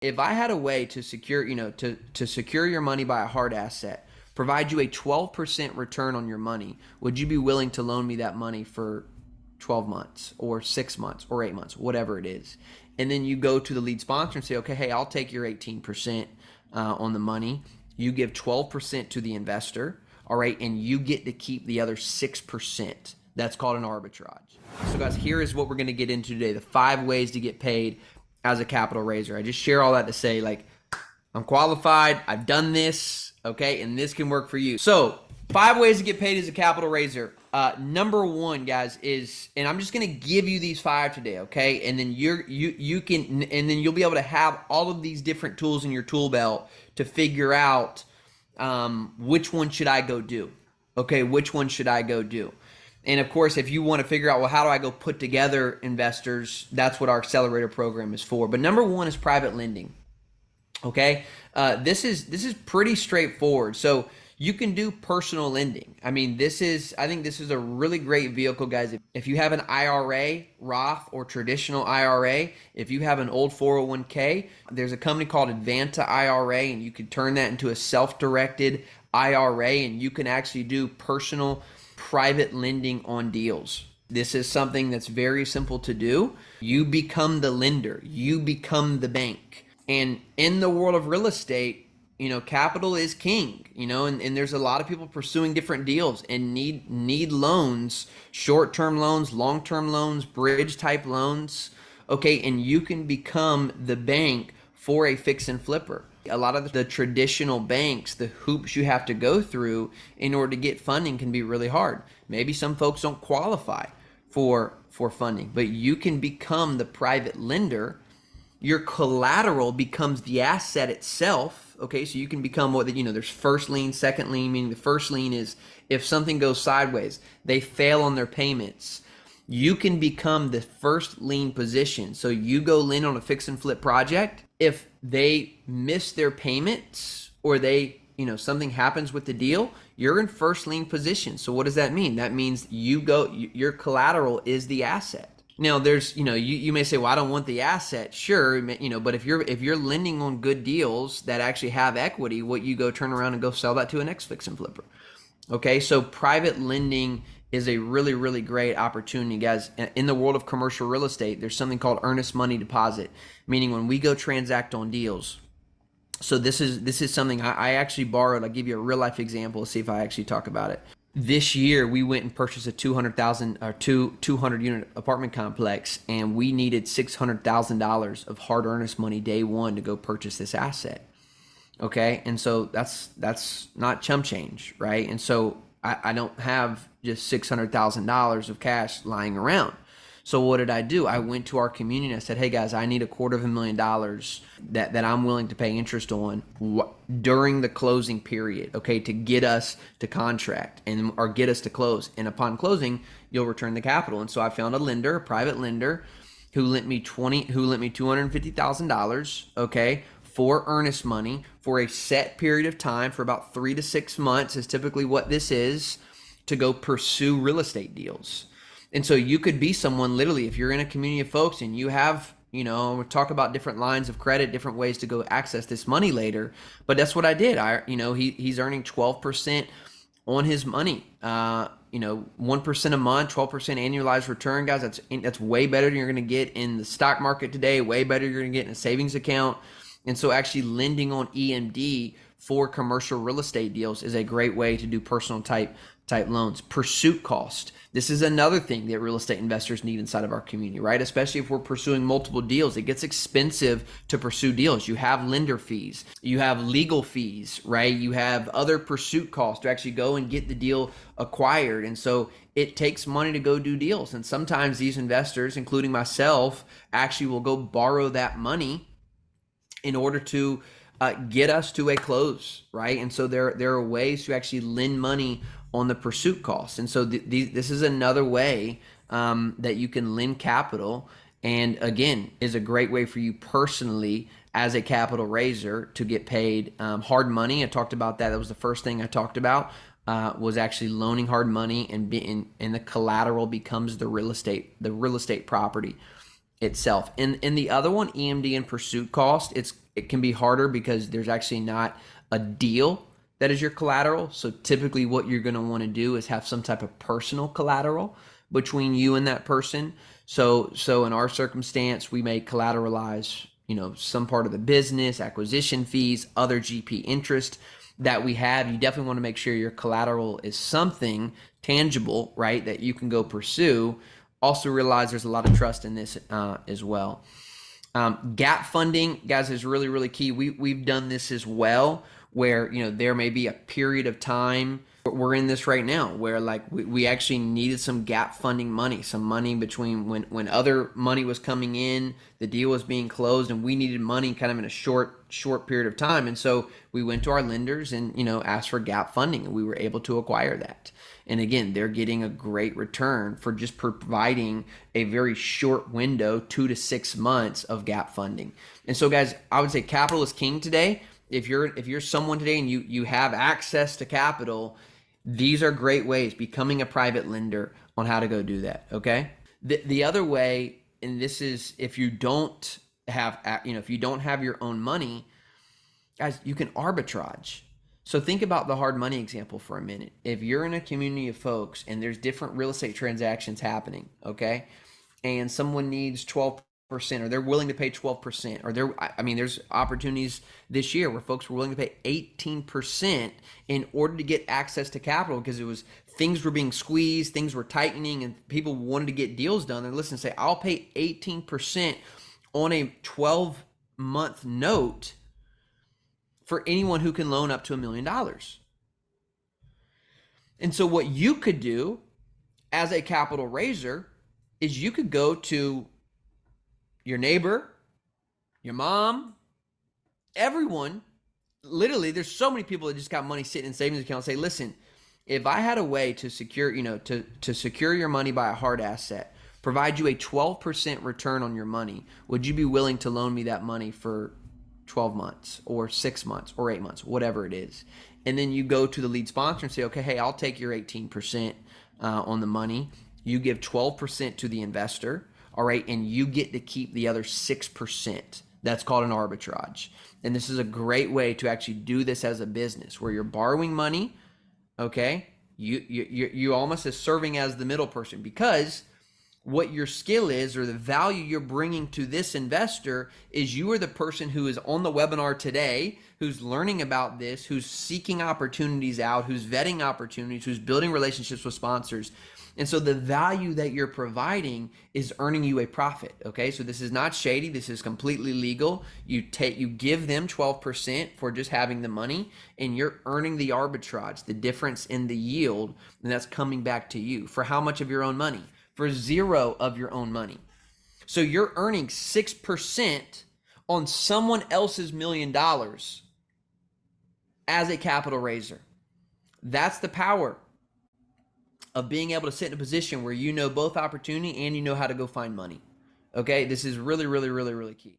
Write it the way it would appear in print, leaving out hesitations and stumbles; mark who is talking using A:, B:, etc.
A: If I had a way to secure, to secure your money by a hard asset, provide you a 12% return on your money, would you be willing to loan me that money for 12 months or 6 months or 8 months, whatever it is? And then you go to the lead sponsor and say, okay, hey, I'll take your 18% on the money. You give 12% to the investor, all right, and you get to keep the other 6%. That's called an arbitrage. So guys, here is what we're going to get into today, the 5 ways to get paid as a capital raiser. I just share all that to say, like, I'm qualified, I've done this, okay, and this can work for you. So 5 ways to get paid as a capital raiser. Number 1, guys, is, and I'm just going to give you these 5 today, okay, and then you can, and then you'll be able to have all of these different tools in your tool belt to figure out which one should I go do, okay, which one should I go do. And of course, if you want to figure out, well, how do I go put together investors? That's what our Accelerator program is for. But number 1 is private lending. Okay, this is pretty straightforward. So you can do personal lending. I mean, I think this is a really great vehicle, guys. If you have an IRA, Roth, or traditional IRA, if you have an old 401k, there's a company called Advanta IRA, and you can turn that into a self-directed IRA, and you can actually do personal private lending on deals. This is something that's very simple to do. You become the lender, you become the bank. And in the world of real estate, capital is king, and there's a lot of people pursuing different deals and need loans, short-term loans, long-term loans, bridge type loans. Okay, and you can become the bank for a fix and flipper. A lot of the traditional banks, the hoops you have to go through in order to get funding can be really hard. Maybe some folks don't qualify for funding, but you can become the private lender. Your collateral becomes the asset itself. Okay, so you can become there's first lien, second lien, meaning the first lien is if something goes sideways, they fail on their payments. You can become the first lien position. So you go lend on a fix and flip project. If they miss their payments or something happens with the deal, you're in first lien position. So what does that mean? That means your collateral is the asset. Now there's, you may say, well, I don't want the asset. Sure, but if you're lending on good deals that actually have equity, what you go turn around and go sell that to a next fix and flipper. Okay, so private lending is a really, really great opportunity, guys. In the world of commercial real estate, there's something called earnest money deposit, meaning when we go transact on deals. So this is something I actually borrowed. I'll give you a real life example. See if I actually talk about it. This year, we went and purchased a 200 unit apartment complex, and we needed $600,000 of hard earnest money day one to go purchase this asset. Okay, and so that's not chump change, right? And so I don't have just $600,000 of cash lying around. So what did I do? I went to our community and I said, hey guys, I need $250,000 that I'm willing to pay interest on during the closing period, okay, to get us to contract or get us to close. And upon closing, you'll return the capital. And so I found a lender, a private lender, who lent me $250,000, okay, for earnest money for a set period of time for about 3 to 6 months is typically what this is, to go pursue real estate deals. And so you could be someone, literally, if you're in a community of folks and you have, we'll talk about different lines of credit, different ways to go access this money later. But that's what I did. He's earning 12% on his money. 1% a month, 12% annualized return, guys. That's way better than you're going to get in the stock market today. Way better you're going to get in a savings account. And so actually lending on EMD for commercial real estate deals is a great way to do personal type loans. Pursuit cost. This is another thing that real estate investors need inside of our community, right? Especially if we're pursuing multiple deals. It gets expensive to pursue deals. You have lender fees, you have legal fees, right? You have other pursuit costs to actually go and get the deal acquired. And so it takes money to go do deals. And sometimes these investors, including myself, actually will go borrow that money in order to get us to a close, right? And so there are ways to actually lend money on the pursuit costs. And so this is another way that you can lend capital, and again, is a great way for you personally as a capital raiser to get paid hard money. I talked about that. That was the first thing I talked about, was actually loaning hard money, and the collateral becomes the real estate property itself. And the other one, EMD and pursuit cost, it can be harder because there's actually not a deal that is your collateral. So typically what you're going to want to do is have some type of personal collateral between you and that person. So in our circumstance, we may collateralize, some part of the business, acquisition fees, other GP interest that we have. You definitely want to make sure your collateral is something tangible, right, that you can go pursue. Also realize there's a lot of trust in this as well. Gap funding, guys, is really, really key. We've done this as well, where there may be a period of time. We're in this right now where we actually needed some gap funding money, some money between when other money was coming in, the deal was being closed, and we needed money kind of in a short period of time. And so we went to our lenders and asked for gap funding, and we were able to acquire that. And again, they're getting a great return for just providing a very short window, 2 to 6 months of gap funding. And so guys, I would say capital is king today. If you're someone today and you have access to capital, these are great ways, becoming a private lender, on how to go do that. Okay. The other way, and this is if you don't have your own money, guys, you can arbitrage. So think about the hard money example for a minute. If you're in a community of folks and there's different real estate transactions happening, okay, and someone needs 12%, or they're willing to pay 12%, or there's opportunities this year where folks were willing to pay 18% in order to get access to capital because things were being squeezed, things were tightening, and people wanted to get deals done. They're listening, say, I'll pay 18% on a 12-month note for anyone who can loan up to $1 million. And so what you could do as a capital raiser is you could go to your neighbor, your mom, everyone. Literally, there's so many people that just got money sitting in savings accounts. Say, listen, if I had a way to secure, to secure your money by a hard asset, provide you a 12% return on your money, would you be willing to loan me that money for 12 months or 6 months or 8 months, whatever it is? And then you go to the lead sponsor and say, okay, hey, I'll take your 18% on the money. You give 12% to the investor. All right, and you get to keep the other 6%. That's called an arbitrage. And this is a great way to actually do this as a business where you're borrowing money, okay? You almost as serving as the middle person, because what your skill is, or the value you're bringing to this investor, is you are the person who is on the webinar today, who's learning about this, who's seeking opportunities out, who's vetting opportunities, who's building relationships with sponsors. And so the value that you're providing is earning you a profit. Okay, so this is not shady. This is completely legal. You give them 12% for just having the money, and you're earning the arbitrage, the difference in the yield, and that's coming back to you. For how much of your own money? For 0 of your own money. So you're earning 6% on someone else's $1 million as a capital raiser. That's the power of being able to sit in a position where you know both opportunity and you know how to go find money. Okay, this is really, really, really, really key.